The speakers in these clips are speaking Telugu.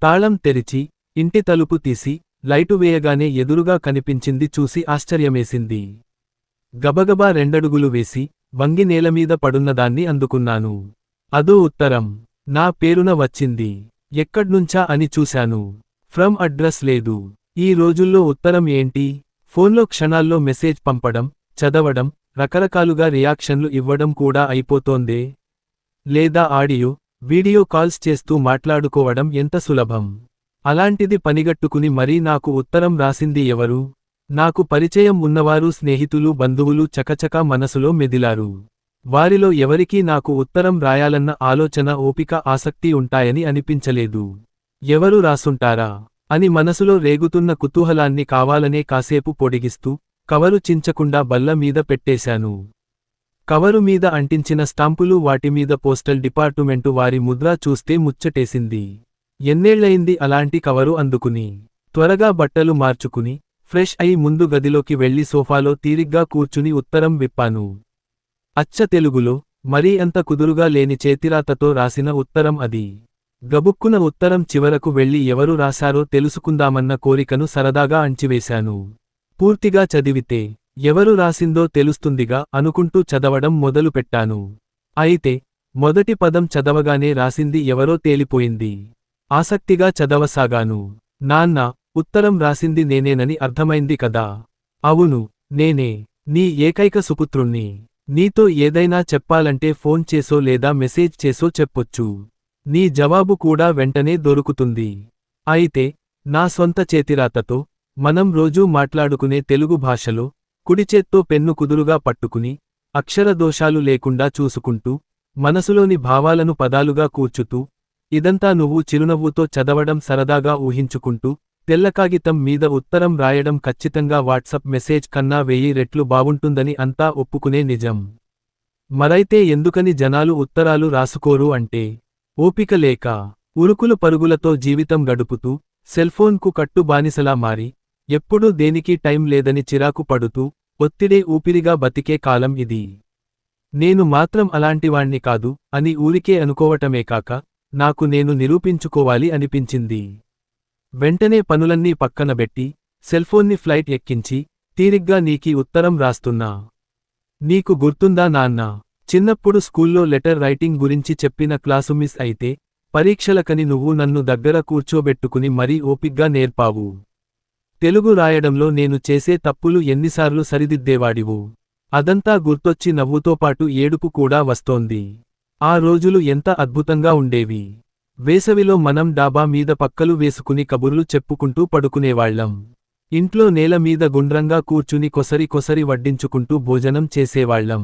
తాళం తెరిచి ఇంటి తలుపు తీసి లైటు వేయగానే ఎదురుగా కనిపించింది చూసి ఆశ్చర్యమేసింది. గబగబా రెండడుగులు వేసి వంగి నేలమీద పడున్నదాన్ని అందుకున్నాను. అదో ఉత్తరం. నా పేరున వచ్చింది. ఎక్కడ్నుంచా అని చూశాను. ఫ్రమ్ అడ్రస్ లేదు. ఈ రోజుల్లో ఉత్తరం ఏంటి? ఫోన్లో క్షణాల్లో మెసేజ్ పంపడం, చదవడం, రకరకాలుగా రియాక్షన్లు ఇవ్వడం కూడా అయిపోతోందే. లేదా ఆడియో, వీడియో కాల్స్ చేస్తూ మాట్లాడుకోవడం ఎంత సులభం. అలాంటిది పనిగట్టుకుని మరీ నాకు ఉత్తరం రాసింది ఎవరు? నాకు పరిచయం ఉన్నవారు, స్నేహితులు, బంధువులు చకచకా మనసులో మెదిలారు. వారిలో ఎవరికీ నాకు ఉత్తరం రాయాలన్న ఆలోచన, ఓపిక, ఆసక్తి ఉంటాయని అనిపించలేదు. ఎవరు రాసుంటారా అని మనసులో రేగుతున్న కుతూహలాన్ని కావాలనే కాసేపు పొడిగిస్తూ కవరు చించకుండా బల్ల మీద పెట్టేశాను. కవరు మీద అంటించిన స్టాంపులు, వాటిమీద పోస్టల్ డిపార్టుమెంటు వారి ముద్ర చూస్తే ముచ్చటేసింది. ఎన్నేళ్లయింది అలాంటి కవరు అందుకుని. త్వరగా బట్టలు మార్చుకుని ఫ్రెష్ అయి ముందు గదిలోకి వెళ్లి సోఫాలో తీరిగ్గా కూర్చుని ఉత్తరం విప్పాను. అచ్చ తెలుగులో, మరీ అంత కుదురుగా లేని చేతిరాతతో రాసిన ఉత్తరం అది. గబుక్కున ఉత్తరం చివరకు వెళ్లి ఎవరు రాశారో తెలుసుకుందామన్న కోరికను సరదాగా అణచివేశాను. పూర్తిగా చదివితే ఎవరు రాసిందో తెలుస్తుందిగా అనుకుంటూ చదవడం మొదలుపెట్టాను. అయితే మొదటి పదం చదవగానే రాసింది ఎవరో తేలిపోయింది. ఆసక్తిగా చదవసాగాను. నాన్న, ఉత్తరం రాసింది నేనేనని అర్థమైంది కదా? అవును, నేనే. నీ ఏకైక సుపుత్రుణ్ణి. నీతో ఏదైనా చెప్పాలంటే ఫోన్ చేసో లేదా మెసేజ్ చేసో చెప్పొచ్చు. నీ జవాబు కూడా వెంటనే దొరుకుతుంది. అయితే నా సొంత చేతిరాతతో, మనం రోజూ మాట్లాడుకునే తెలుగు భాషలో, కుడిచేత్తో పెన్ను కుదురుగా పట్టుకుని, అక్షర దోషాలు లేకుండా చూసుకుంటూ, మనసులోని భావాలను పదాలుగా కూర్చుతూ, ఇదంతా నువ్వు చిరునవ్వుతో చదవడం సరదాగా ఊహించుకుంటూ, తెల్లకాగితం మీద ఉత్తరం రాయడం ఖచ్చితంగా వాట్సప్ మెసేజ్ కన్నా 1000 రెట్లు బావుంటుందని అంతా ఒప్పుకునే నిజం. మరైతే ఎందుకని జనాలు ఉత్తరాలు రాసుకోరు అంటే, ఓపిక లేక. ఉరుకులు పరుగులతో జీవితం గడుపుతూ, సెల్ఫోన్కు కట్టు బానిసలా మారి, ఎప్పుడూ దేనికీ టైం లేదని చిరాకు పడుతూ, ఒత్తిడే ఊపిరిగా బతికే కాలం ఇది. నేను మాత్రం అలాంటివాణ్ణి కాదు అని ఊరికే అనుకోవటమే కాక, నాకు నేను నిరూపించుకోవాలి అనిపించింది. వెంటనే పనులన్నీ పక్కనబెట్టి, సెల్ఫోన్ని ఫ్లైట్ ఎక్కించి, తీరిగ్గా నీకీ ఉత్తరం రాస్తున్నా. నీకు గుర్తుందా నాన్నా, చిన్నప్పుడు స్కూల్లో లెటర్ రైటింగ్ గురించి చెప్పిన క్లాసు మిస్ అయితే, పరీక్షలకని నువ్వు నన్ను దగ్గర కూర్చోబెట్టుకుని మరీ ఓపిగ్గా నేర్పావు. తెలుగు రాయడంలో నేను చేసే తప్పులు ఎన్నిసార్లు సరిదిద్దేవాడివు. అదంతా గుర్తొచ్చి నవ్వుతోపాటు ఏడుపు కూడా వస్తోంది. ఆ రోజులు ఎంత అద్భుతంగా ఉండేవి. వేసవిలో మనం డాబా మీద పక్కలు వేసుకుని కబుర్లు చెప్పుకుంటూ పడుకునేవాళ్లం. ఇంట్లో నేల మీద గుండ్రంగా కూర్చుని కొసరి కొసరి వడ్డించుకుంటూ భోజనం చేసేవాళ్లం.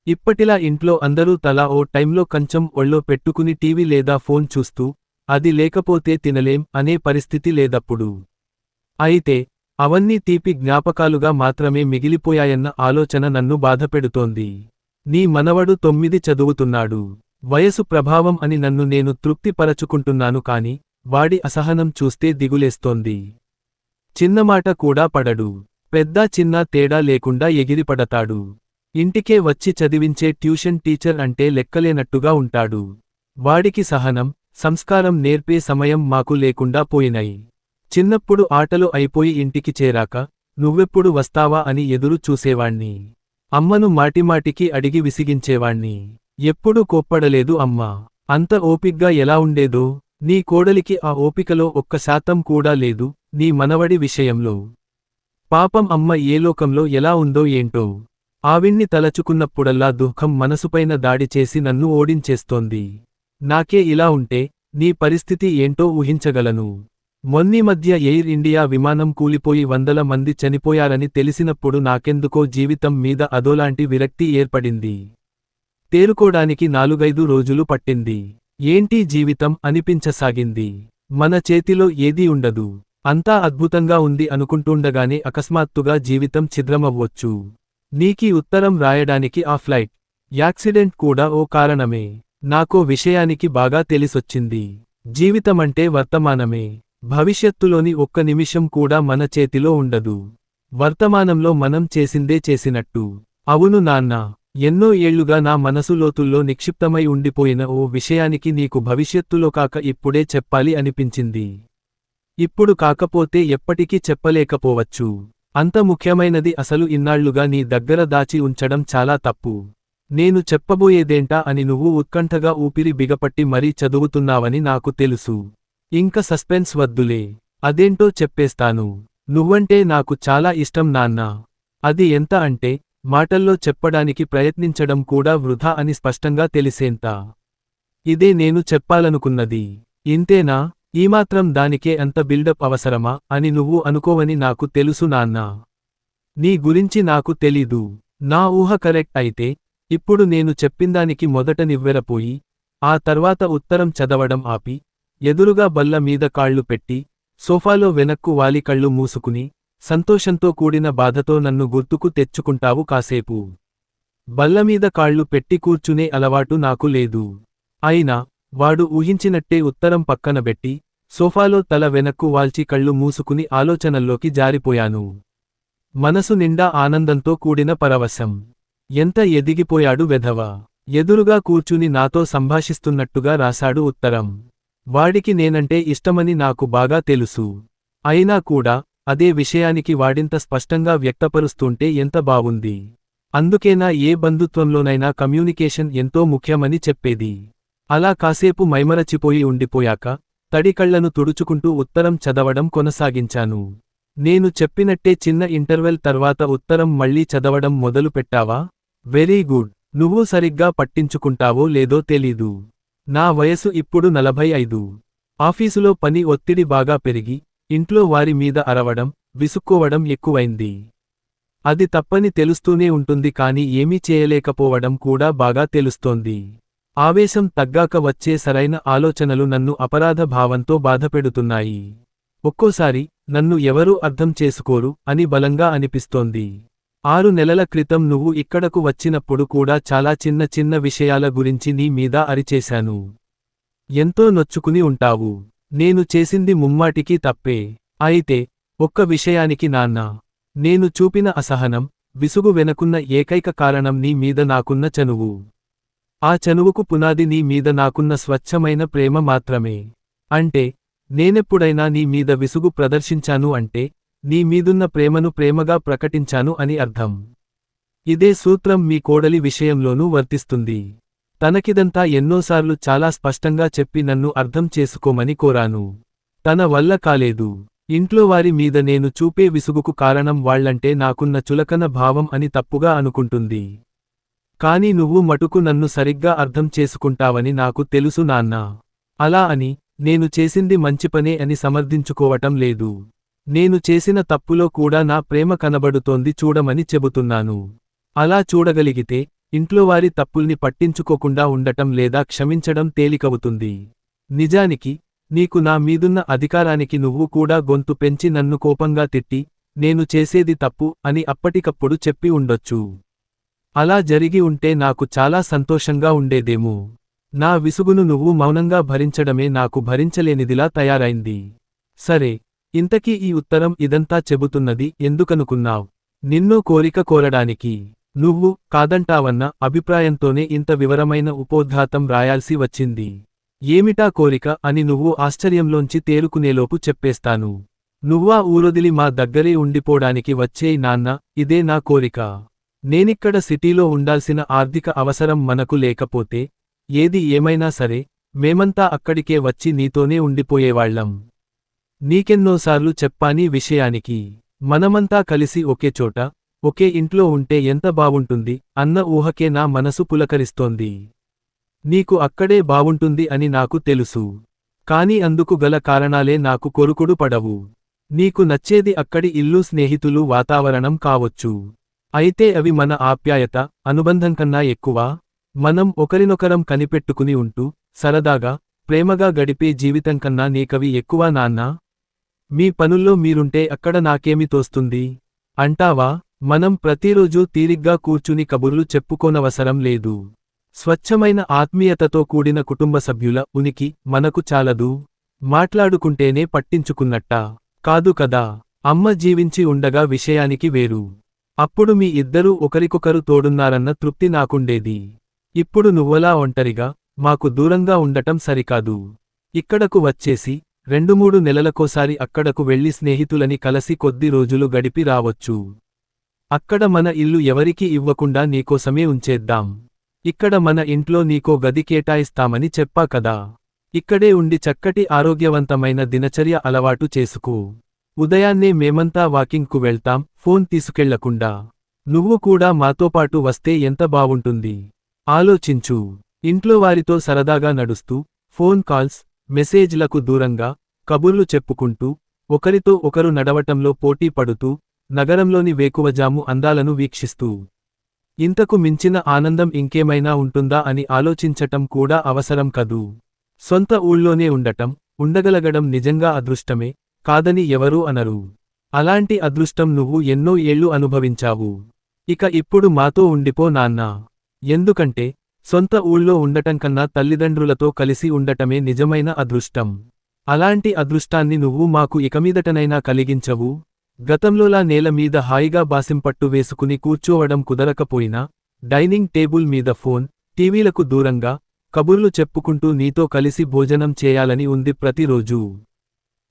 ఇప్పటిలా ఇంట్లో అందరూ తలా ఓ టైంలో కంచం ఒళ్ళో పెట్టుకుని టీవీ లేదా ఫోన్ చూస్తూ, అది లేకపోతే తినలేం అనే పరిస్థితి లేదప్పుడు. అయితే అవన్నీ తీపి జ్ఞాపకాలుగా మాత్రమే మిగిలిపోయాయన్న ఆలోచన నన్ను బాధపెడుతోంది. నీ మనవడు 9 చదువుతున్నాడు. వయసు ప్రభావం అని నన్ను నేను తృప్తిపరచుకుంటున్నాను కాని, వాడి అసహనం చూస్తే దిగులేస్తోంది. చిన్నమాట కూడా పడడు. పెద్దా చిన్నా తేడా లేకుండా ఎగిరిపడతాడు. ఇంటికే వచ్చి చదివించే ట్యూషన్ టీచర్ అంటే లెక్కలేనట్టుగా ఉంటాడు. వాడికి సహనం, సంస్కారం నేర్పే సమయం మాకు లేకుండా పోయినాయి. చిన్నప్పుడు ఆటలు అయిపోయి ఇంటికి చేరాక, నువ్వెప్పుడు వస్తావా అని ఎదురు చూసేవాణ్ణి. అమ్మను మాటిమాటికి అడిగి విసిగించేవాణ్ణి. ఎప్పుడూ కోప్పడలేదు అమ్మ. అంత ఓపిగ్గా ఎలా ఉండేదో, నీ కోడలికి ఆ ఓపికలో 1% కూడా లేదు నీ మనవడి విషయంలో. పాపం అమ్మ ఏ లోకంలో ఎలా ఉందో ఏంటో. ఆవిణ్ణి తలచుకున్నప్పుడల్లా దుఃఖం మనసుపైన దాడి చేసి నన్ను ఓడించేస్తోంది. నాకే ఇలా ఉంటే, నీ పరిస్థితి ఏంటో ఊహించగలను. మొన్నీ మధ్య ఎయిర్ ఇండియా విమానం కూలిపోయి 100 మంది చనిపోయారని తెలిసినప్పుడు నాకెందుకో జీవితం మీద అదోలాంటి విరక్తి ఏర్పడింది. తేరుకోడానికి 4-5 రోజులు పట్టింది. ఏంటి జీవితం అనిపించసాగింది. మన చేతిలో ఏదీ ఉండదు. అంతా అద్భుతంగా ఉంది అనుకుంటుండగానే అకస్మాత్తుగా జీవితం ఛిద్రమవ్వొచ్చు. నీకీ ఉత్తరం రాయడానికి ఆ ఫ్లైట్ యాక్సిడెంట్ కూడా ఓ కారణమే. నాకో విషయానికి బాగా తెలిసొచ్చింది. జీవితమంటే వర్తమానమే. భవిష్యత్తులోని ఒక్క నిమిషం కూడా మన చేతిలో ఉండదు. వర్తమానంలో మనం చేసిందే చేసినట్టు. అవును నాన్నా, ఎన్నో ఏళ్లుగా నా మనసు లోతుల్లో నిక్షిప్తమై ఉండిపోయిన ఓ విషయానికి నీకు భవిష్యత్తులో కాక ఇప్పుడే చెప్పాలి అనిపించింది. ఇప్పుడు కాకపోతే ఎప్పటికీ చెప్పలేకపోవచ్చు. అంత ముఖ్యమైనది అసలు ఇన్నాళ్లుగా నీ దగ్గర దాచి ఉంచడం చాలా తప్పు. నేను చెప్పబోయేదేంటా అని నువ్వు ఉత్కంఠగా ఊపిరి బిగపట్టి మరీ చదువుతున్నావని నాకు తెలుసు. ఇంక సస్పెన్స్ వద్దులే. అదేంటో చెప్పేస్తాను. నువ్వంటే నాకు చాలా ఇష్టం నాన్నా. అది ఎంత అంటే మాటల్లో చెప్పడానికి ప్రయత్నించడం కూడా వృధా అని స్పష్టంగా తెలిసేంత. ఇదే నేను చెప్పాలనుకున్నది. ఇంతేనా? ఈమాత్రం దానికే అంత బిల్డప్ అవసరమా అని నువ్వు అనుకోవని నాకు తెలుసు నాన్నా. నీ గురించి నాకు తెలీదు. నా ఊహ కరెక్ట్ అయితే ఇప్పుడు నేను చెప్పిందానికి మొదట నివ్వెరపోయి ఆ తర్వాత ఉత్తరం చదవడం ఆపి ఎదురుగా బల్ల మీద కాళ్ళు పెట్టి సోఫాలో వెనక్కు వాలి కళ్ళు మూసుకుని సంతోషంతో కూడిన బాధతో నన్ను గుర్తుకు తెచ్చుకుంటావు కాసేపు. బల్లమీద కాళ్ళు పెట్టి కూర్చునే అలవాటు నాకు లేదు. అయినా వాడు ఊహించినట్టే ఉత్తరం పక్కనబెట్టి సోఫాలో తల వెనక్కు వాల్చి కళ్ళు మూసుకుని ఆలోచనల్లోకి జారిపోయాను. మనసు నిండా ఆనందంతో కూడిన పరవశం. ఎంత ఎదిగిపోయాడు వెధవ. ఎదురుగా కూర్చుని నాతో సంభాషిస్తున్నట్టుగా రాశాడు ఉత్తరం. వాడికి నేనంటే ఇష్టమని నాకు బాగా తెలుసు. అయినా కూడా అదే విషయానికి వాడింత స్పష్టంగా వ్యక్తపరుస్తుంటే ఎంత బావుంది. అందుకేనా ఏ బంధుత్వంలోనైనా కమ్యూనికేషన్ ఎంతో ముఖ్యమని చెప్పేది. అలా కాసేపు మైమరచిపోయి ఉండిపోయాక తడి కళ్లను తుడుచుకుంటూ ఉత్తరం చదవడం కొనసాగించాను. నేను చెప్పినట్టే చిన్న ఇంటర్వెల్ తర్వాత ఉత్తరం మళ్ళీ చదవడం మొదలు పెట్టావా? Very good. నువ్వు సరిగ్గా పట్టించుకుంటావో లేదో తెలీదు. నా వయసు ఇప్పుడు 45. ఆఫీసులో పని ఒత్తిడి బాగా పెరిగి ఇంట్లో వారి మీద అరవడం విసుక్కోవడం ఎక్కువైంది. అది తప్పని తెలుస్తూనే ఉంటుంది కానీ ఏమీ చేయలేకపోవడం కూడా బాగా తెలుస్తోంది. ఆవేశం తగ్గాక వచ్చే సరైన ఆలోచనలు నన్ను అపరాధ భావంతో బాధపెడుతున్నాయి. ఒక్కోసారి నన్ను ఎవరూ అర్థం చేసుకోరు అని బలంగా అనిపిస్తోంది. 6 నెలల క్రితం నువ్వు ఇక్కడకు వచ్చినప్పుడు కూడా చాలా చిన్న చిన్న విషయాల గురించి నీ మీద అరిచేశాను. ఎంతో నొచ్చుకుని ఉంటావు. నేను చేసింది ముమ్మాటికీ తప్పే. అయితే ఒక్క విషయానికి నాన్నా, నేను చూపిన అసహనం, విసుగు వెనకున్న ఏకైక కారణం నీ మీద నాకున్న చనువు. ఆ చనువుకు పునాది నీ మీద నాకున్న స్వచ్ఛమైన ప్రేమ మాత్రమే. అంటే నేనెప్పుడైనా నీ మీద విసుగు ప్రదర్శించాను అంటే నీ మీదున్న ప్రేమను ప్రేమగా ప్రకటించాను అని అర్థం. ఇదే సూత్రం మీ కోడలి విషయంలోనూ వర్తిస్తుంది. తనకిదంతా ఎన్నోసార్లు చాలా స్పష్టంగా చెప్పి నన్ను అర్థం చేసుకోమని కోరాను. తన వల్ల కాలేదు. ఇంట్లో వారి మీద నేను చూపే విసుగుకు కారణం వాళ్లంటే నాకున్న చులకన భావం అని తప్పుగా అనుకుంటుంది. కాని నువ్వు మటుకు నన్ను సరిగ్గా అర్థం చేసుకుంటావని నాకు తెలుసు నాన్నా. అలా అని నేను చేసింది మంచిపనే అని సమర్థించుకోవటం లేదు. నేను చేసిన తప్పులో కూడా నా ప్రేమ కనబడుతోంది చూడమని చెబుతున్నాను. అలా చూడగలిగితే ఇంట్లోవారి తప్పుల్ని పట్టించుకోకుండా ఉండటం లేదా క్షమించడం తేలికవుతుంది. నిజానికి నీకు నా మీదున్న అధికారానికి నువ్వు కూడా గొంతు పెంచి నన్ను కోపంగా తిట్టి నేను చేసేది తప్పు అని అప్పటికప్పుడు చెప్పి ఉండొచ్చు. అలా జరిగి ఉంటే నాకు చాలా సంతోషంగా ఉండేదేమో. నా విసుగును నువ్వు మౌనంగా భరించడమే నాకు భరించలేనిదిలా తయారైంది. సరే, ఇంతకీ ఈ ఉత్తరం ఇదంతా చెబుతున్నది ఎందుకనుకున్నావ్? నిన్నో కోరిక కోరడానికి. నువ్వు కాదంటావన్న అభిప్రాయంతోనే ఇంత వివరమైన ఉపోద్ఘాతం రాయాల్సి వచ్చింది. ఏమిటా కోరిక అని నువ్వు ఆశ్చర్యంలోంచి తేరుకునేలోపు చెప్పేస్తాను. నువ్వా ఊరొదిలి మా దగ్గరే ఉండిపోడానికి వచ్చేయ్ నాన్న, ఇదే నా కోరిక. నేనిక్కడ సిటీలో ఉండాల్సిన ఆర్థిక అవసరం మనకు లేకపోతే ఏది ఏమైనా సరే మేమంతా అక్కడికే వచ్చి నీతోనే ఉండిపోయేవాళ్లం. నీకెన్నోసార్లు చెప్పానీ విషయానికి. మనమంతా కలిసి ఒకే చోట ఒకే ఇంట్లో ఉంటే ఎంత బావుంటుంది అన్న ఊహకే నా మనసు పులకరిస్తోంది. నీకు అక్కడే బావుంటుంది అని నాకు తెలుసు. కాని అందుకు గల కారణాలే నాకు కొరుకుడు పడవు. నీకు నచ్చేది అక్కడి ఇల్లు, స్నేహితులు, వాతావరణం కావొచ్చు. అయితే అవి మన ఆప్యాయత, అనుబంధం కన్నా ఎక్కువా? మనం ఒకరినొకరం కనిపెట్టుకుని ఉంటూ సరదాగా ప్రేమగా గడిపే జీవితం కన్నా నీకవి ఎక్కువా నాన్నా? మీ పనుల్లో మీరుంటే అక్కడ నాకేమి తోస్తుంది అంటావా? మనం ప్రతిరోజూ తీరిగ్గా కూర్చుని కబుర్లు చెప్పుకోనవసరం లేదు. స్వచ్ఛమైన ఆత్మీయతతో కూడిన కుటుంబ సభ్యుల ఉనికి మనకు చాలదు? మాట్లాడుకుంటేనే పట్టించుకున్నట్టా? కాదు కదా. అమ్మ జీవించి ఉండగా విషయానికి వేరు. అప్పుడు మీ ఇద్దరూ ఒకరికొకరు తోడున్నారన్న తృప్తి నాకుండేది. ఇప్పుడు నువ్వలా ఒంటరిగా, మాకు దూరంగా ఉండటం సరికాదు. ఇక్కడకు వచ్చేసి 2-3 నెలలకోసారి అక్కడకు వెళ్లి స్నేహితులని కలసి కొద్ది రోజులు గడిపి రావొచ్చు. అక్కడ మన ఇల్లు ఎవరికీ ఇవ్వకుండా నీకోసమే ఉంచేద్దాం. ఇక్కడ మన ఇంట్లో నీకో గది కేటాయిస్తామని చెప్పా కదా. ఇక్కడే ఉండి చక్కటి ఆరోగ్యవంతమైన దినచర్య అలవాటు చేసుకో. ఉదయాన్నే మేమంతా వాకింగ్కు వెళ్తాం, ఫోన్ తీసుకెళ్లకుండా. నువ్వు కూడా మాతోపాటు వస్తే ఎంత బావుంటుంది. ఆలోచించు. ఇంట్లో వారితో సరదాగా నడుస్తూ, ఫోన్ కాల్స్, మెసేజ్లకు దూరంగా, కబుర్లు చెప్పుకుంటూ, ఒకరితో ఒకరు నడవటంలో పోటీ పడుతూ, నగరంలోని వేకువజాము అందాలను వీక్షిస్తూ. ఇంతకు మించిన ఆనందం ఇంకేమైనా ఉంటుందా అని ఆలోచించటం కూడా అవసరం కదూ. సొంత ఊళ్ళోనే ఉండగలగడం నిజంగా అదృష్టమే, కాదని ఎవరూ అనరు. అలాంటి అదృష్టం నువ్వు ఎన్నో ఏళ్లు అనుభవించావు. ఇక ఇప్పుడు మాతో ఉండిపో నాన్నా. ఎందుకంటే సొంత ఊళ్ళో ఉండటం కన్నా తల్లిదండ్రులతో కలిసి ఉండటమే నిజమైన అదృష్టం. అలాంటి అదృష్టాన్ని నువ్వు మాకు ఇకమీదటనైనా కలిగించవు. గతంలోలా నేల మీద హాయిగా బాసింపట్టు వేసుకుని కూర్చోవడం కుదరకపోయినా, డైనింగ్ టేబుల్ మీద ఫోన్, టీవీలకు దూరంగా, కబుర్లు చెప్పుకుంటూ నీతో కలిసి భోజనం చేయాలని ఉంది ప్రతిరోజూ.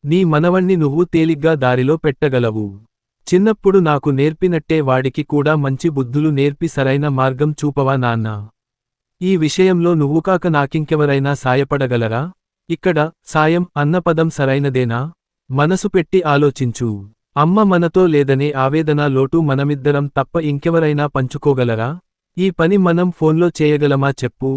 నీ మనవణ్ణి నువ్వు తేలిగ్గా దారిలో పెట్టగలవు. చిన్నప్పుడు నాకు నేర్పినట్టే వాడికి కూడా మంచి బుద్ధులు నేర్పి సరైన మార్గం చూపవా నాన్నా. ఈ విషయంలో నువ్వు కాక నాకింకెవరైనా సాయపడగలరా? ఇక్కడ సాయం అన్న పదం సరైనదేనా? మనసు పెట్టి ఆలోచించు. అమ్మ మనతో లేదనే ఆవేదన లోటు మనమిద్దరం తప్ప ఇంకెవరైనా పంచుకోగలరా? ఈ పని మనం ఫోన్లో చేయగలమా చెప్పు.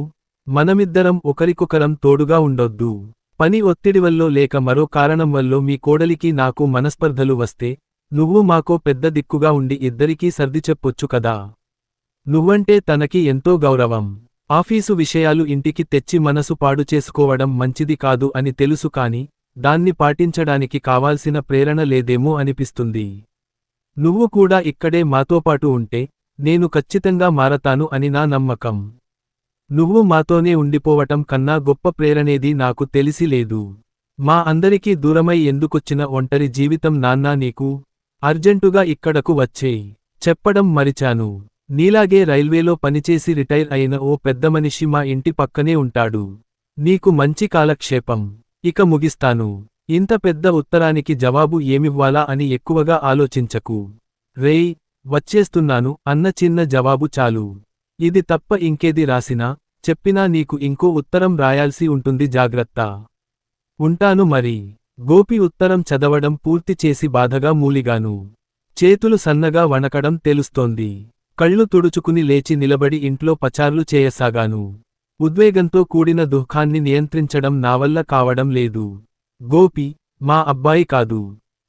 మనమిద్దరం ఒకరికొకరం తోడుగా ఉండొద్దు. పని ఒత్తిడివల్లో లేక మరో కారణం వల్లో మీ కోడలికి నాకు మనస్పర్ధలు వస్తే, నువ్వు మాకో పెద్ద దిక్కుగా ఉండి ఇద్దరికీ సర్ది చెప్పొచ్చు కదా. నువ్వంటే తనకి ఎంతో గౌరవం. ఆఫీసు విషయాలు ఇంటికి తెచ్చి మనసు పాడు చేసుకోవడం మంచిది కాదు అని తెలుసు కాని, దాన్ని పాటించడానికి కావాల్సిన ప్రేరణ లేదేమో అనిపిస్తుంది. నువ్వు కూడా ఇక్కడే మాతోపాటు ఉంటే, నేను ఖచ్చితంగా మారతాను అని నా నమ్మకం. నువ్వు మాతోనే ఉండిపోవటం కన్నా గొప్ప ప్రేరణేది నాకు తెలిసి లేదు. మా అందరికీ దూరమై ఎందుకొచ్చిన ఒంటరి జీవితం నాన్నా నీకు? అర్జెంటుగా ఇక్కడకు వచ్చేయ్. చెప్పడం మరిచాను. నీలాగే రైల్వేలో పనిచేసి రిటైర్ అయిన ఓ పెద్దమనిషి మా ఇంటి పక్కనే ఉంటాడు. నీకు మంచి కాలక్షేపం. ఇక ముగిస్తాను. ఇంత పెద్ద ఉత్తరానికి జవాబు ఏమివ్వాలా అని ఎక్కువగా ఆలోచించకు. రేయ్, వచ్చేస్తున్నాను అన్న చిన్న జవాబు చాలు. ఇది తప్ప ఇంకేది రాసినా, చెప్పినా నీకు ఇంకో ఉత్తరం రాయాల్సి ఉంటుంది జాగ్రత్త. ఉంటాను మరి. గోపి ఉత్తరం చదవడం పూర్తి చేసి బాధగా మూలిగాను. చేతులు సన్నగా వణకడం తెలుస్తోంది. కళ్ళు తుడుచుకుని లేచి నిలబడి ఇంట్లో పచార్లు చేయసాగాను. ఉద్వేగంతో కూడిన దుఃఖాన్ని నియంత్రించడం నావల్ల కావడం లేదు. గోపి, మా అబ్బాయి కాదు.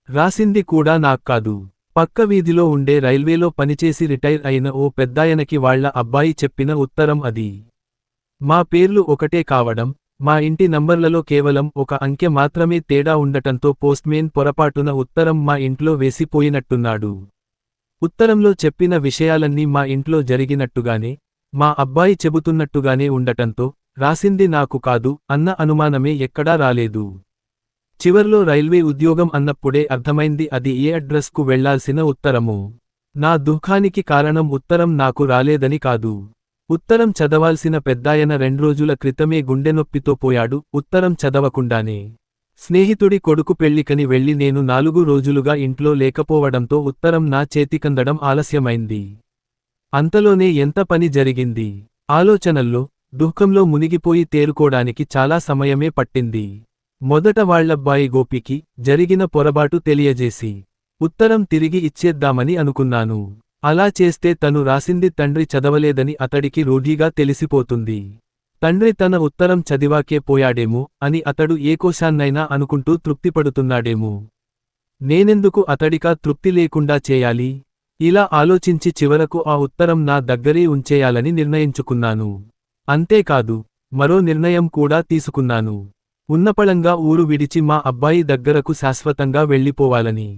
రాసింది కూడా నాక్కాదు. పక్క వీధిలో ఉండే రైల్వేలో పనిచేసి రిటైర్ అయిన ఓ పెద్దాయనకి వాళ్ల అబ్బాయి చెప్పిన ఉత్తరం అది. మా పేర్లు ఒకటే కావడం, మా ఇంటి నంబర్లలో కేవలం ఒక అంకె మాత్రమే తేడా ఉండటంతో పోస్ట్మేన్ పొరపాటున ఉత్తరం మా ఇంట్లో వేసిపోయినట్టున్నాడు. ఉత్తరంలో చెప్పిన విషయాలన్నీ మా ఇంట్లో జరిగినట్టుగానే, మా అబ్బాయి చెబుతున్నట్టుగానే ఉండటంతో, రాసింది నాకు కాదు అన్న అనుమానమే ఎక్కడా రాలేదు. చివర్లో రైల్వే ఉద్యోగం అన్నప్పుడే అర్థమైంది అది ఏ అడ్రస్కు వెళ్లాల్సిన ఉత్తరమో. నా దుఃఖానికి కారణం ఉత్తరం నాకు రాలేదని కాదు. ఉత్తరం చదవాల్సిన పెద్దాయన 2 రోజుల క్రితమే గుండెనొప్పితో పోయాడు ఉత్తరం చదవకుండానే. స్నేహితుడి కొడుకు పెళ్లికని వెళ్లి నేను 4 రోజులుగా ఇంట్లో లేకపోవడంతో ఉత్తరం నా చేతికందడం ఆలస్యమైంది. అంతలోనే ఎంత పని జరిగింది. ఆలోచనల్లో, దుఃఖంలో మునిగిపోయి తేరుకోడానికి చాలా సమయమే పట్టింది. మొదట వాళ్లబ్బాయి గోపికి జరిగిన పొరబాటు తెలియజేసి, ఉత్తరం తిరిగి ఇచ్చేద్దామని అనుకున్నాను. అలా చేస్తే తను రాసింది తండ్రి చదవలేదని అతడికి రూఢీగా తెలిసిపోతుంది. తండ్రి తన ఉత్తరం చదివాకే పోయాడేమో అని అతడు ఏకోశాన్నైనా అనుకుంటూ తృప్తిపడుతున్నాడేమో. నేనెందుకు అతడికా తృప్తి లేకుండా చేయాలి? ఇలా ఆలోచించి చివరకు ఆ ఉత్తరం నా దగ్గరే ఉంచేయాలని నిర్ణయించుకున్నాను. అంతేకాదు, మరో నిర్ణయం కూడా తీసుకున్నాను. ఉన్నపళంగా ఊరు విడిచి మా అబ్బాయి దగ్గరకు శాశ్వతంగా వెళ్ళిపోవాలని.